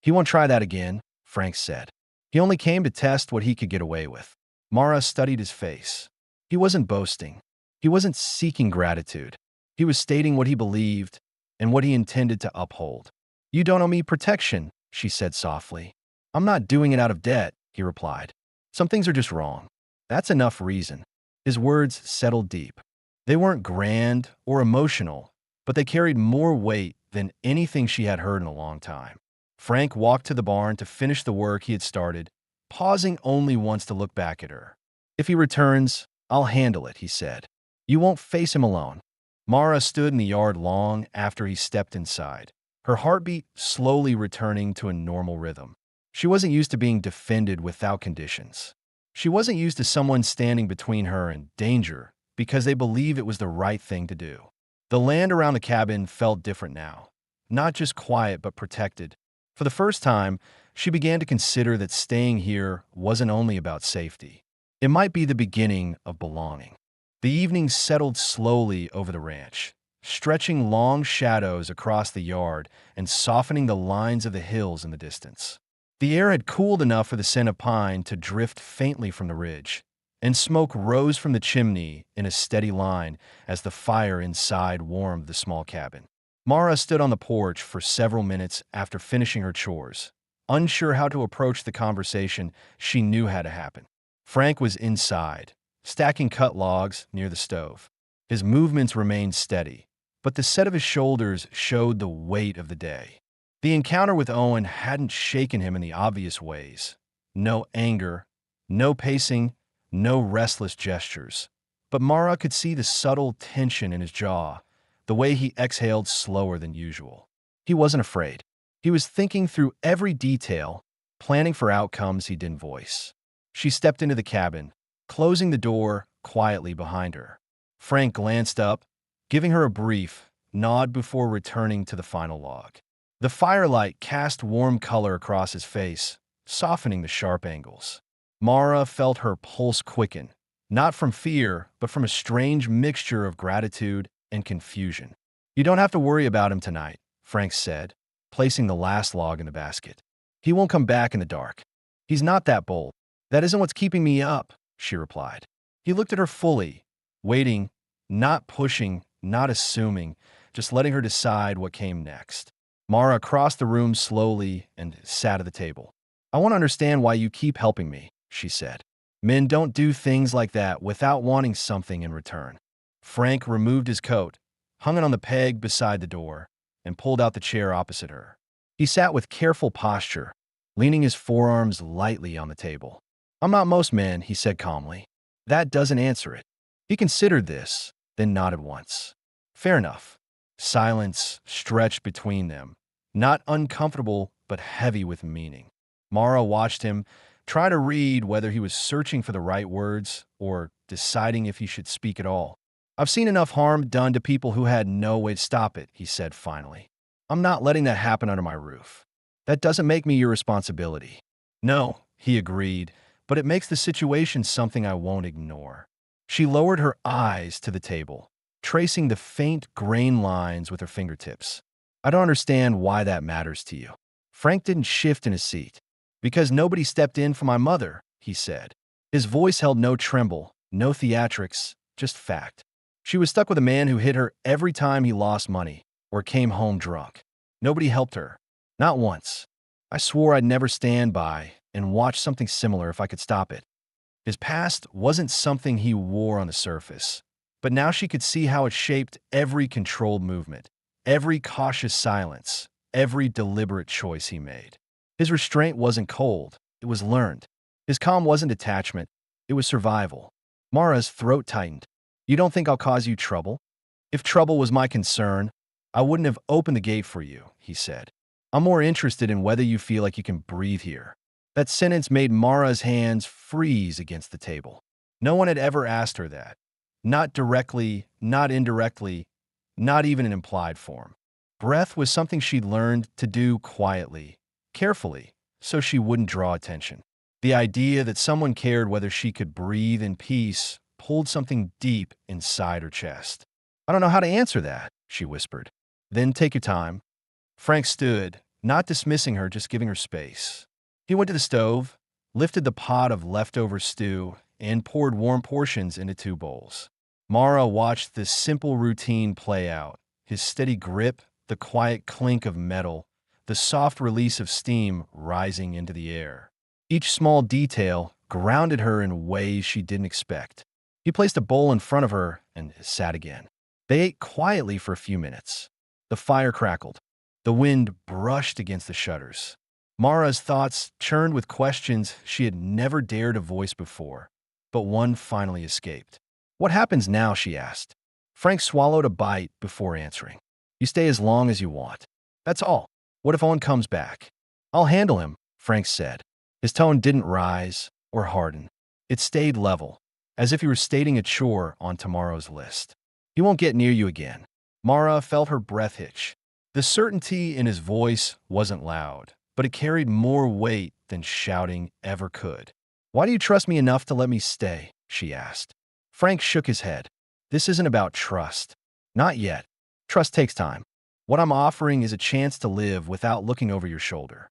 He won't try that again, Frank said. He only came to test what he could get away with. Mara studied his face. He wasn't boasting. He wasn't seeking gratitude. He was stating what he believed and what he intended to uphold. You don't owe me protection, she said softly. I'm not doing it out of debt, he replied. Some things are just wrong. That's enough reason. His words settled deep. They weren't grand or emotional, but they carried more weight than anything she had heard in a long time. Frank walked to the barn to finish the work he had started, pausing only once to look back at her. If he returns, I'll handle it, he said. You won't face him alone. Mara stood in the yard long after he stepped inside, her heartbeat slowly returning to a normal rhythm. She wasn't used to being defended without conditions. She wasn't used to someone standing between her and danger because they believed it was the right thing to do. The land around the cabin felt different now, not just quiet but protected. For the first time, she began to consider that staying here wasn't only about safety. It might be the beginning of belonging. The evening settled slowly over the ranch, stretching long shadows across the yard and softening the lines of the hills in the distance. The air had cooled enough for the scent of pine to drift faintly from the ridge, and smoke rose from the chimney in a steady line as the fire inside warmed the small cabin. Mara stood on the porch for several minutes after finishing her chores, unsure how to approach the conversation she knew had to happen. Frank was inside, stacking cut logs near the stove. His movements remained steady, but the set of his shoulders showed the weight of the day. The encounter with Owen hadn't shaken him in the obvious ways. No anger, no pacing, no restless gestures. But Mara could see the subtle tension in his jaw, the way he exhaled slower than usual. He wasn't afraid. He was thinking through every detail, planning for outcomes he didn't voice. She stepped into the cabin, closing the door quietly behind her. Frank glanced up, giving her a brief nod before returning to the final log. The firelight cast warm color across his face, softening the sharp angles. Mara felt her pulse quicken, not from fear, but from a strange mixture of gratitude and confusion. You don't have to worry about him tonight, Frank said, placing the last log in the basket. He won't come back in the dark. He's not that bold. That isn't what's keeping me up, she replied. He looked at her fully, waiting, not pushing, not assuming, just letting her decide what came next. Mara crossed the room slowly and sat at the table. I want to understand why you keep helping me, she said. Men don't do things like that without wanting something in return. Frank removed his coat, hung it on the peg beside the door, and pulled out the chair opposite her. He sat with careful posture, leaning his forearms lightly on the table. I'm not most men, he said calmly. That doesn't answer it. He considered this, then nodded once. Fair enough. Silence stretched between them, not uncomfortable but heavy with meaning. Mara watched him, try to read whether he was searching for the right words or deciding if he should speak at all. I've seen enough harm done to people who had no way to stop it, he said finally. I'm not letting that happen under my roof. That doesn't make me your responsibility. No, he agreed, but it makes the situation something I won't ignore. She lowered her eyes to the table, tracing the faint grain lines with her fingertips. I don't understand why that matters to you. Frank didn't shift in his seat. Because nobody stepped in for my mother, he said. His voice held no tremble, no theatrics, just fact. She was stuck with a man who hit her every time he lost money or came home drunk. Nobody helped her. Not once. I swore I'd never stand by and watch something similar if I could stop it. His past wasn't something he wore on the surface, but now she could see how it shaped every controlled movement, every cautious silence, every deliberate choice he made. His restraint wasn't cold, it was learned. His calm wasn't attachment, it was survival. Mara's throat tightened. You don't think I'll cause you trouble? If trouble was my concern, I wouldn't have opened the gate for you, he said. I'm more interested in whether you feel like you can breathe here. That sentence made Mara's hands freeze against the table. No one had ever asked her that. Not directly, not indirectly, not even in implied form. Breath was something she'd learned to do quietly, carefully, so she wouldn't draw attention. The idea that someone cared whether she could breathe in peace pulled something deep inside her chest. I don't know how to answer that, she whispered. Then take your time. Frank stood, not dismissing her, just giving her space. He went to the stove, lifted the pot of leftover stew, and poured warm portions into 2 bowls. Mara watched this simple routine play out, his steady grip, the quiet clink of metal, the soft release of steam rising into the air. Each small detail grounded her in ways she didn't expect. He placed a bowl in front of her and sat again. They ate quietly for a few minutes. The fire crackled. The wind brushed against the shutters. Mara's thoughts churned with questions she had never dared to voice before, but one finally escaped. What happens now, she asked. Frank swallowed a bite before answering. You stay as long as you want. That's all. What if Owen comes back? I'll handle him, Frank said. His tone didn't rise or harden. It stayed level, as if he were stating a chore on tomorrow's list. He won't get near you again. Mara felt her breath hitch. The certainty in his voice wasn't loud, but it carried more weight than shouting ever could. Why do you trust me enough to let me stay? She asked. Frank shook his head. This isn't about trust. Not yet. Trust takes time. What I'm offering is a chance to live without looking over your shoulder.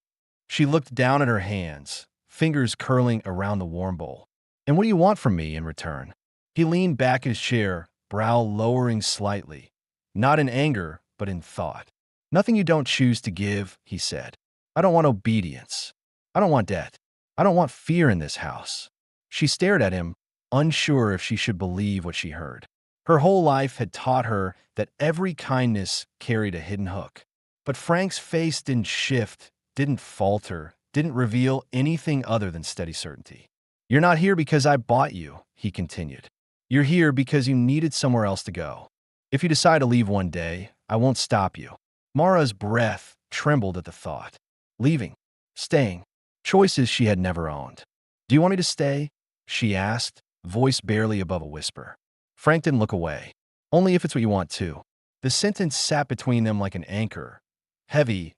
She looked down at her hands, fingers curling around the warm bowl. And what do you want from me in return? He leaned back in his chair, brow lowering slightly, not in anger, but in thought. Nothing you don't choose to give, he said. I don't want obedience. I don't want debt. I don't want fear in this house. She stared at him, unsure if she should believe what she heard. Her whole life had taught her that every kindness carried a hidden hook. But Frank's face didn't shift, didn't falter, didn't reveal anything other than steady certainty. You're not here because I bought you, he continued. You're here because you needed somewhere else to go. If you decide to leave one day, I won't stop you. Mara's breath trembled at the thought. Leaving, staying, choices she had never owned. Do you want me to stay? She asked, voice barely above a whisper. Frank didn't look away. Only if it's what you want to. The sentence sat between them like an anchor. Heavy,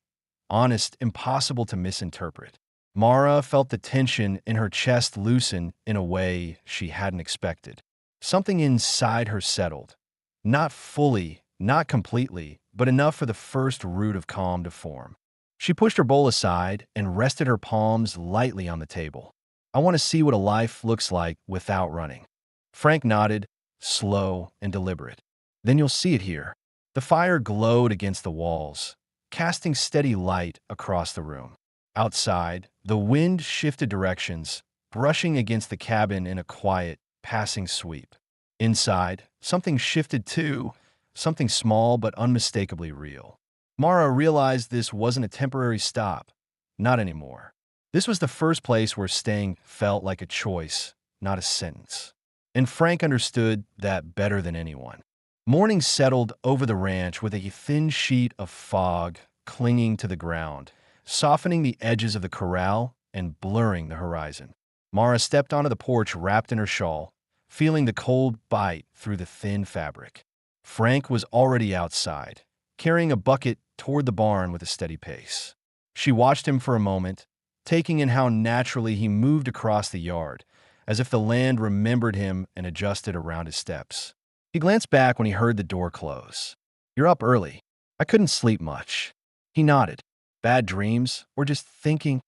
honest, impossible to misinterpret. Mara felt the tension in her chest loosen in a way she hadn't expected. Something inside her settled. Not fully, not completely, but enough for the first root of calm to form. She pushed her bowl aside and rested her palms lightly on the table. I want to see what a life looks like without running. Frank nodded, slow and deliberate. Then you'll see it here. The fire glowed against the walls, casting steady light across the room. Outside, the wind shifted directions, brushing against the cabin in a quiet, passing sweep. Inside, something shifted too, something small but unmistakably real. Mara realized this wasn't a temporary stop. Not anymore. This was the first place where staying felt like a choice, not a sentence. And Frank understood that better than anyone. Morning settled over the ranch with a thin sheet of fog clinging to the ground, softening the edges of the corral and blurring the horizon. Mara stepped onto the porch wrapped in her shawl, feeling the cold bite through the thin fabric. Frank was already outside, carrying a bucket toward the barn with a steady pace. She watched him for a moment, taking in how naturally he moved across the yard, as if the land remembered him and adjusted around his steps. He glanced back when he heard the door close. You're up early. I couldn't sleep much. He nodded. Bad dreams or just thinking?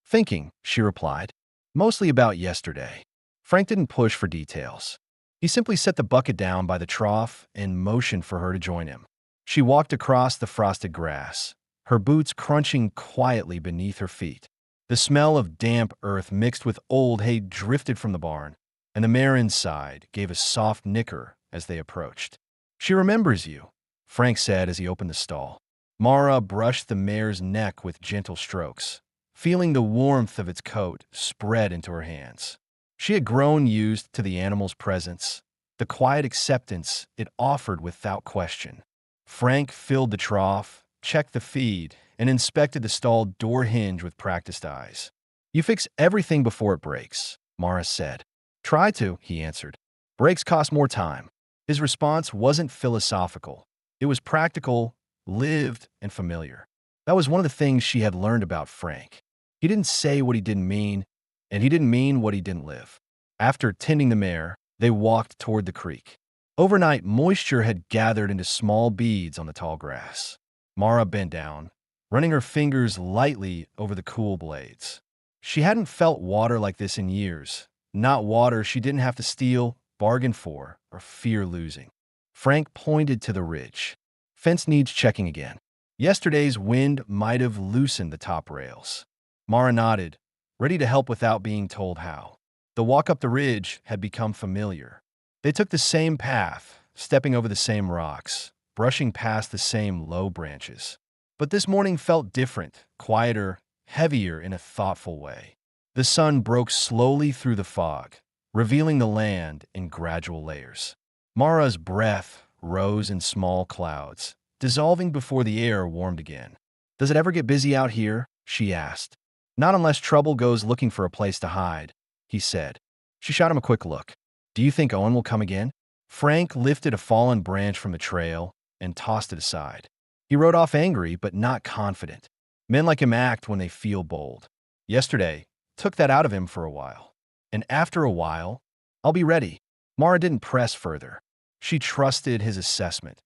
Thinking, she replied. Mostly about yesterday. Frank didn't push for details. He simply set the bucket down by the trough and motioned for her to join him. She walked across the frosted grass, her boots crunching quietly beneath her feet. The smell of damp earth mixed with old hay drifted from the barn, and the mare inside gave a soft nicker as they approached. She remembers you, Frank said as he opened the stall. Mara brushed the mare's neck with gentle strokes, feeling the warmth of its coat spread into her hands. She had grown used to the animal's presence, the quiet acceptance it offered without question. Frank filled the trough, checked the feed, and inspected the stall door hinge with practiced eyes. You fix everything before it breaks, Mara said. Try to, he answered. Breaks cost more time. His response wasn't philosophical. It was practical, lived, and familiar. That was one of the things she had learned about Frank. He didn't say what he didn't mean, and he didn't mean what he didn't live. After tending the mare, they walked toward the creek. Overnight, moisture had gathered into small beads on the tall grass. Mara bent down, running her fingers lightly over the cool blades. She hadn't felt water like this in years, not water she didn't have to steal, bargain for, or fear losing. Frank pointed to the ridge. Fence needs checking again. Yesterday's wind might have loosened the top rails. Mara nodded, ready to help without being told how. The walk up the ridge had become familiar. They took the same path, stepping over the same rocks, brushing past the same low branches. But this morning felt different, quieter, heavier in a thoughtful way. The sun broke slowly through the fog, revealing the land in gradual layers. Mara's breath rose in small clouds, dissolving before the air warmed again. Does it ever get busy out here? She asked. Not unless trouble goes looking for a place to hide, he said. She shot him a quick look. Do you think Owen will come again? Frank lifted a fallen branch from the trail and tossed it aside. He rode off angry but not confident. Men like him act when they feel bold. Yesterday took that out of him for a while. And after a while, I'll be ready. Mara didn't press further. She trusted his assessment.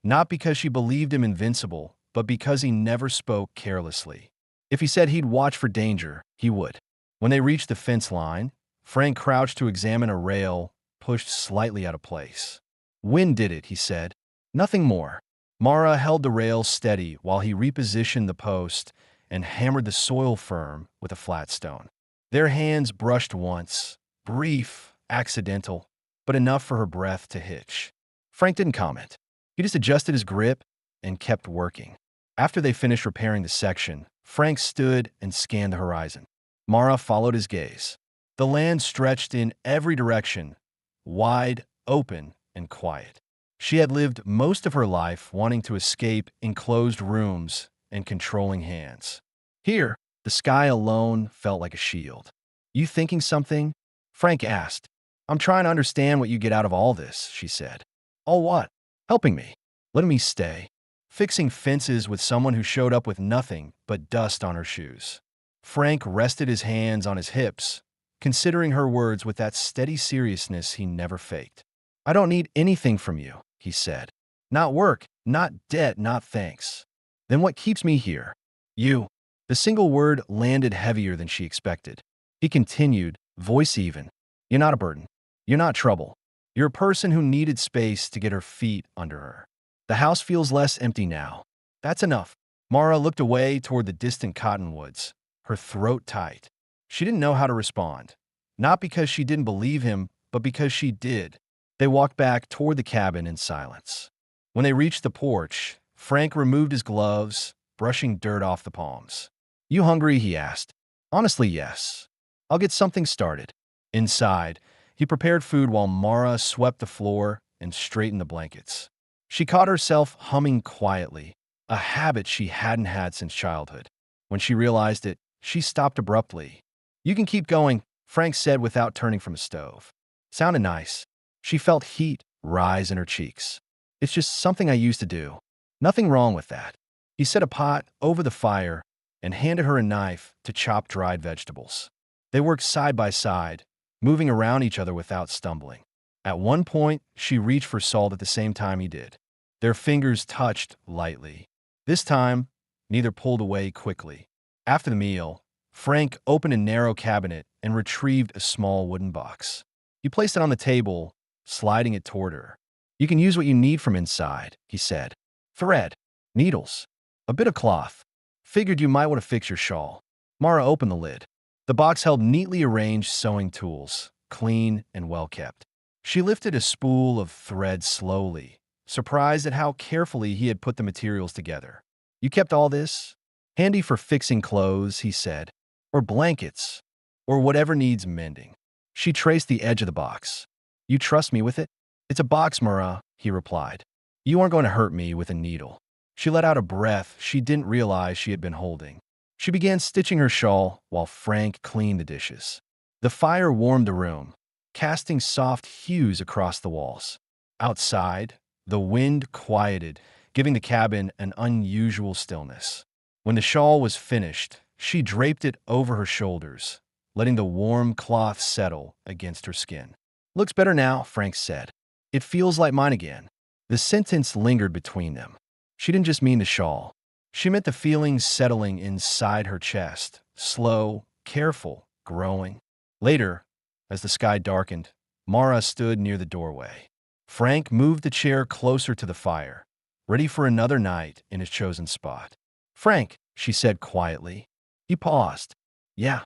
Not because she believed him invincible, but because he never spoke carelessly. If he said he'd watch for danger, he would. When they reached the fence line, Frank crouched to examine a rail pushed slightly out of place. Wind did it, he said. Nothing more. Mara held the rail steady while he repositioned the post and hammered the soil firm with a flat stone. Their hands brushed once, brief, accidental, but enough for her breath to hitch. Frank didn't comment. He just adjusted his grip and kept working. After they finished repairing the section, Frank stood and scanned the horizon. Mara followed his gaze. The land stretched in every direction, wide, open, and quiet. She had lived most of her life wanting to escape enclosed rooms and controlling hands. Here, the sky alone felt like a shield. You thinking something? Frank asked. I'm trying to understand what you get out of all this, she said. All what? Helping me. Letting me stay. Fixing fences with someone who showed up with nothing but dust on her shoes. Frank rested his hands on his hips, considering her words with that steady seriousness he never faked. I don't need anything from you, he said. Not work, not debt, not thanks. Then what keeps me here? You. The single word landed heavier than she expected. He continued, voice even. You're not a burden. You're not trouble. You're a person who needed space to get her feet under her. The house feels less empty now. That's enough. Mara looked away toward the distant cottonwoods, her throat tight. She didn't know how to respond. Not because she didn't believe him, but because she did. They walked back toward the cabin in silence. When they reached the porch, Frank removed his gloves, brushing dirt off the palms. You hungry? He asked. Honestly, yes. I'll get something started. Inside, he prepared food while Mara swept the floor and straightened the blankets. She caught herself humming quietly, a habit she hadn't had since childhood. When she realized it, she stopped abruptly. You can keep going, Frank said without turning from the stove. Sounded nice. She felt heat rise in her cheeks. It's just something I used to do. Nothing wrong with that. He set a pot over the fire and handed her a knife to chop dried vegetables. They worked side by side, moving around each other without stumbling. At one point, she reached for salt at the same time he did. Their fingers touched lightly. This time, neither pulled away quickly. After the meal, Frank opened a narrow cabinet and retrieved a small wooden box. He placed it on the table, sliding it toward her. "You can use what you need from inside," he said. "Thread, needles, a bit of cloth. Figured you might want to fix your shawl." Mara opened the lid. The box held neatly arranged sewing tools, clean and well-kept. She lifted a spool of thread slowly, surprised at how carefully he had put the materials together. "You kept all this? Handy for fixing clothes," he said. "Or blankets, or whatever needs mending." She traced the edge of the box. "You trust me with it?" "It's a box, Mara," he replied. "You aren't going to hurt me with a needle." She let out a breath she didn't realize she had been holding. She began stitching her shawl while Frank cleaned the dishes. The fire warmed the room, casting soft hues across the walls. Outside, the wind quieted, giving the cabin an unusual stillness. When the shawl was finished, she draped it over her shoulders, letting the warm cloth settle against her skin. "Looks better now," Frank said. "It feels like mine again." The sentence lingered between them. She didn't just mean the shawl. She meant the feelings settling inside her chest, slow, careful, growing. Later, as the sky darkened, Mara stood near the doorway. Frank moved the chair closer to the fire, ready for another night in his chosen spot. "Frank," she said quietly. He paused. "Yeah,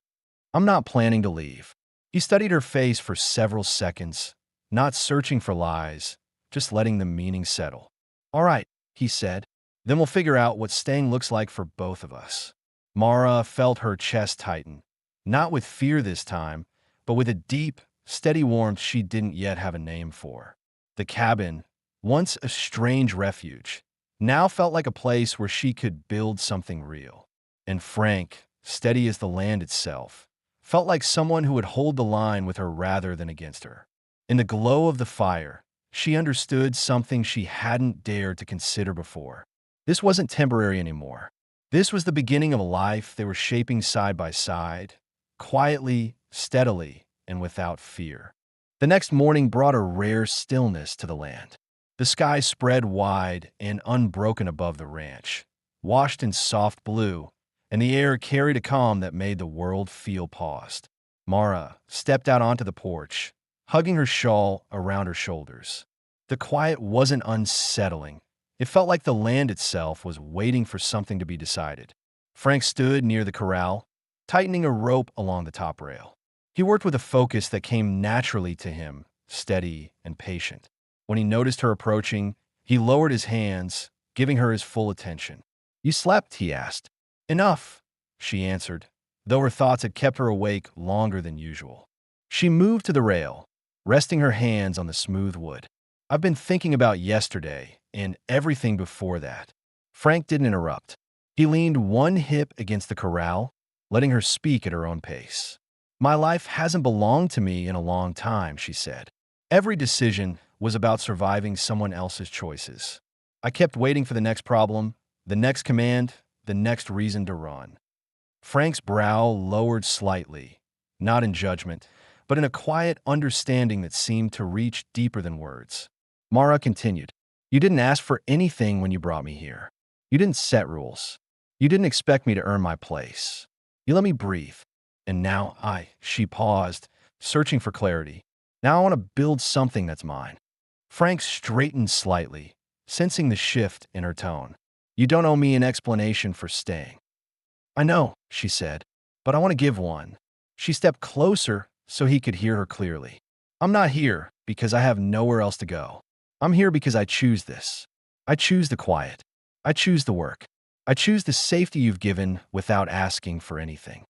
I'm not planning to leave." He studied her face for several seconds, not searching for lies, just letting the meaning settle. "All right," he said. "Then we'll figure out what staying looks like for both of us." Mara felt her chest tighten, not with fear this time, but with a deep, steady warmth she didn't yet have a name for. The cabin, once a strange refuge, now felt like a place where she could build something real. And Frank, steady as the land itself, felt like someone who would hold the line with her rather than against her. In the glow of the fire, she understood something she hadn't dared to consider before. This wasn't temporary anymore. This was the beginning of a life they were shaping side by side, quietly, steadily, and without fear. The next morning brought a rare stillness to the land. The sky spread wide and unbroken above the ranch, washed in soft blue, and the air carried a calm that made the world feel paused. Mara stepped out onto the porch, hugging her shawl around her shoulders. The quiet wasn't unsettling. It felt like the land itself was waiting for something to be decided. Frank stood near the corral, tightening a rope along the top rail. He worked with a focus that came naturally to him, steady and patient. When he noticed her approaching, he lowered his hands, giving her his full attention. "You slept?" he asked. "Enough," she answered, though her thoughts had kept her awake longer than usual. She moved to the rail, resting her hands on the smooth wood. "I've been thinking about yesterday and everything before that." Frank didn't interrupt. He leaned one hip against the corral, letting her speak at her own pace. "My life hasn't belonged to me in a long time," she said. "Every decision was about surviving someone else's choices. I kept waiting for the next problem, the next command, the next reason to run." Frank's brow lowered slightly, not in judgment, but in a quiet understanding that seemed to reach deeper than words. Mara continued, "You didn't ask for anything when you brought me here. You didn't set rules. You didn't expect me to earn my place. You let me breathe. And now she paused, searching for clarity. "Now I want to build something that's mine." Frank straightened slightly, sensing the shift in her tone. "You don't owe me an explanation for staying." "I know," she said, "but I want to give one." She stepped closer so he could hear her clearly. "I'm not here because I have nowhere else to go. I'm here because I choose this. I choose the quiet. I choose the work. I choose the safety you've given without asking for anything."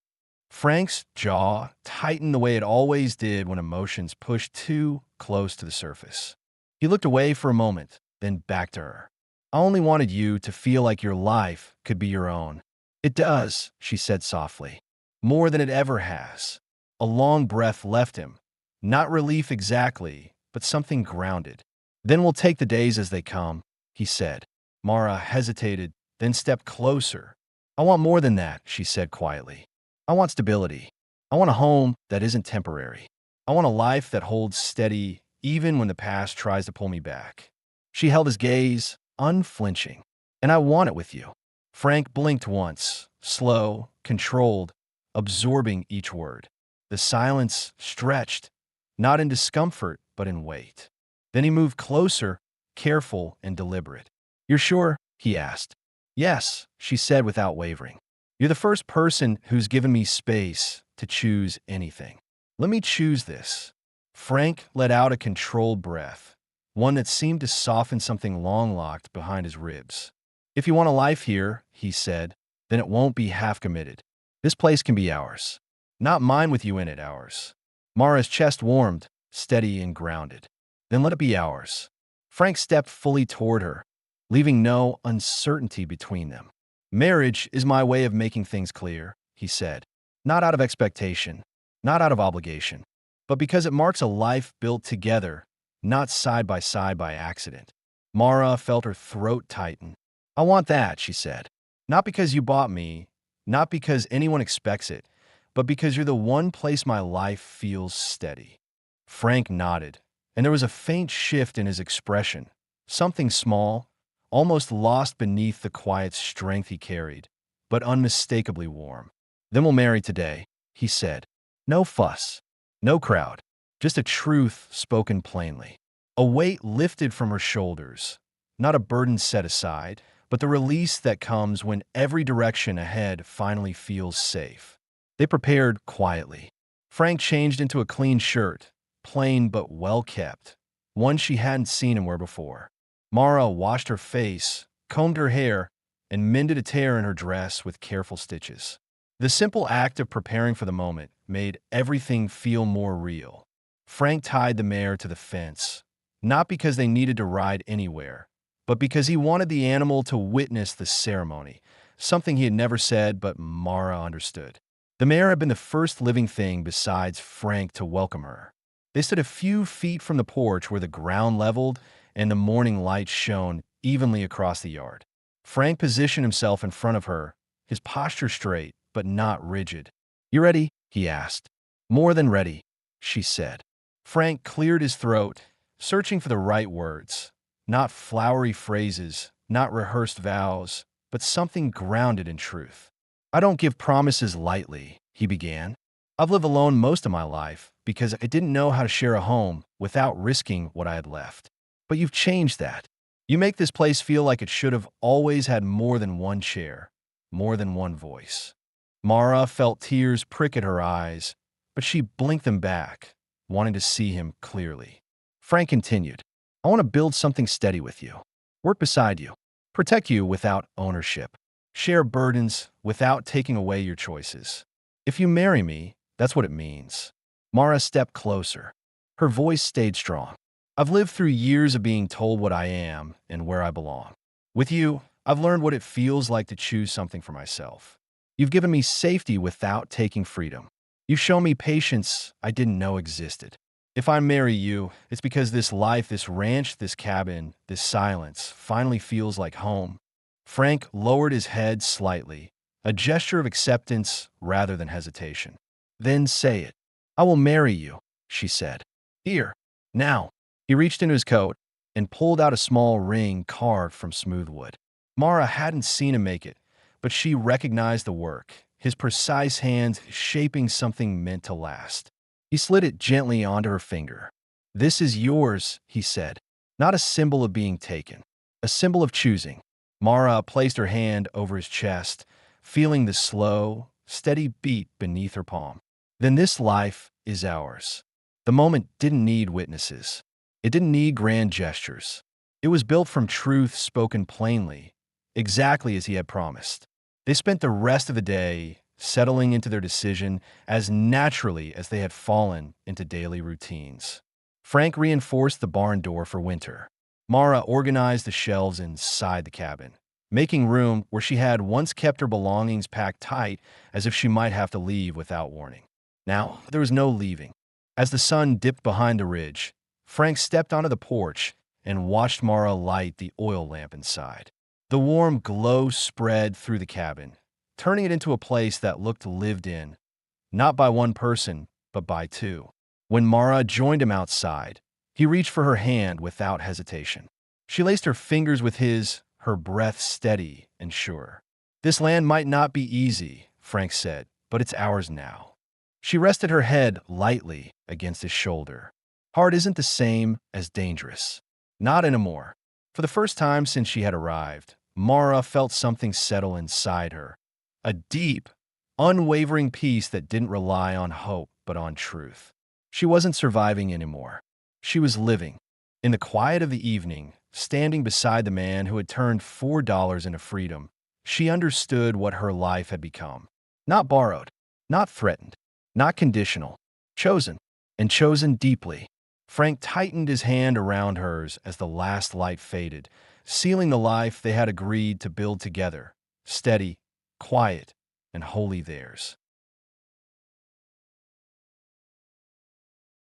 Frank's jaw tightened the way it always did when emotions pushed too close to the surface. He looked away for a moment, then back to her. "I only wanted you to feel like your life could be your own." "It does," she said softly. "More than it ever has." A long breath left him. Not relief exactly, but something grounded. "Then we'll take the days as they come," he said. Mara hesitated, then stepped closer. "I want more than that," she said quietly. "I want stability. I want a home that isn't temporary. I want a life that holds steady even when the past tries to pull me back. She held his gaze, unflinching. And I want it with you. Frank blinked once, slow, controlled, absorbing each word. The silence stretched, not in discomfort, but in weight. Then he moved closer, careful and deliberate. "You're sure?" he asked. "Yes," she said without wavering. "You're the first person who's given me space to choose anything. Let me choose this." Frank let out a controlled breath, one that seemed to soften something long locked behind his ribs. "If you want a life here," he said, "then it won't be half committed. This place can be ours. Not mine with you in it, ours." Mara's chest warmed, steady and grounded. "Then let it be ours." Frank stepped fully toward her, leaving no uncertainty between them. "Marriage is my way of making things clear," he said. "Not out of expectation, not out of obligation, but because it marks a life built together, not side by accident." Mara felt her throat tighten. "I want that," she said. "Not because you bought me, not because anyone expects it, but because you're the one place my life feels steady." Frank nodded, and there was a faint shift in his expression, something small, almost lost beneath the quiet strength he carried, but unmistakably warm. "Then we'll marry today," he said. "No fuss, no crowd, just a truth spoken plainly." A weight lifted from her shoulders, not a burden set aside, but the release that comes when every direction ahead finally feels safe. They prepared quietly. Frank changed into a clean shirt, plain but well kept, one she hadn't seen him wear before. Mara washed her face, combed her hair, and mended a tear in her dress with careful stitches. The simple act of preparing for the moment made everything feel more real. Frank tied the mare to the fence, not because they needed to ride anywhere, but because he wanted the animal to witness the ceremony, something he had never said but Mara understood. The mare had been the first living thing besides Frank to welcome her. They stood a few feet from the porch where the ground leveled and the morning light shone evenly across the yard. Frank positioned himself in front of her, his posture straight but not rigid. "You ready?" he asked. "More than ready," she said. Frank cleared his throat, searching for the right words. Not flowery phrases, not rehearsed vows, but something grounded in truth. "I don't give promises lightly," he began. "I've lived alone most of my life because I didn't know how to share a home without risking what I had left. But you've changed that. You make this place feel like it should have always had more than one chair, more than one voice." Mara felt tears prick at her eyes, but she blinked them back, wanting to see him clearly. Frank continued, "I want to build something steady with you, work beside you, protect you without ownership, share burdens without taking away your choices. If you marry me, that's what it means." Mara stepped closer. Her voice stayed strong. "I've lived through years of being told what I am and where I belong. With you, I've learned what it feels like to choose something for myself. You've given me safety without taking freedom. You've shown me patience I didn't know existed. If I marry you, it's because this life, this ranch, this cabin, this silence finally feels like home." Frank lowered his head slightly, a gesture of acceptance rather than hesitation. "Then say it." "I will marry you," she said. "Here, now." He reached into his coat and pulled out a small ring carved from smooth wood. Mara hadn't seen him make it, but she recognized the work, his precise hands shaping something meant to last. He slid it gently onto her finger. "This is yours," he said, "not a symbol of being taken, a symbol of choosing." Mara placed her hand over his chest, feeling the slow, steady beat beneath her palm. "Then this life is ours." The moment didn't need witnesses. It didn't need grand gestures. It was built from truth spoken plainly, exactly as he had promised. They spent the rest of the day settling into their decision as naturally as they had fallen into daily routines. Frank reinforced the barn door for winter. Mara organized the shelves inside the cabin, making room where she had once kept her belongings packed tight as if she might have to leave without warning. Now, there was no leaving. As the sun dipped behind the ridge, Frank stepped onto the porch and watched Mara light the oil lamp inside. The warm glow spread through the cabin, turning it into a place that looked lived in, not by one person, but by two. When Mara joined him outside, He reached for her hand without hesitation. She laced her fingers with his, her breath steady and sure. "This land might not be easy," Frank said, "but it's ours now." She rested her head lightly against his shoulder. Hard isn't the same as dangerous. Not anymore. For the first time since she had arrived, Mara felt something settle inside her. A deep, unwavering peace that didn't rely on hope but on truth. She wasn't surviving anymore. She was living. In the quiet of the evening, standing beside the man who had turned $4 into freedom, she understood what her life had become. Not borrowed, not threatened, not conditional, chosen, and chosen deeply. Frank tightened his hand around hers as the last light faded, sealing the life they had agreed to build together, steady, quiet, and wholly theirs.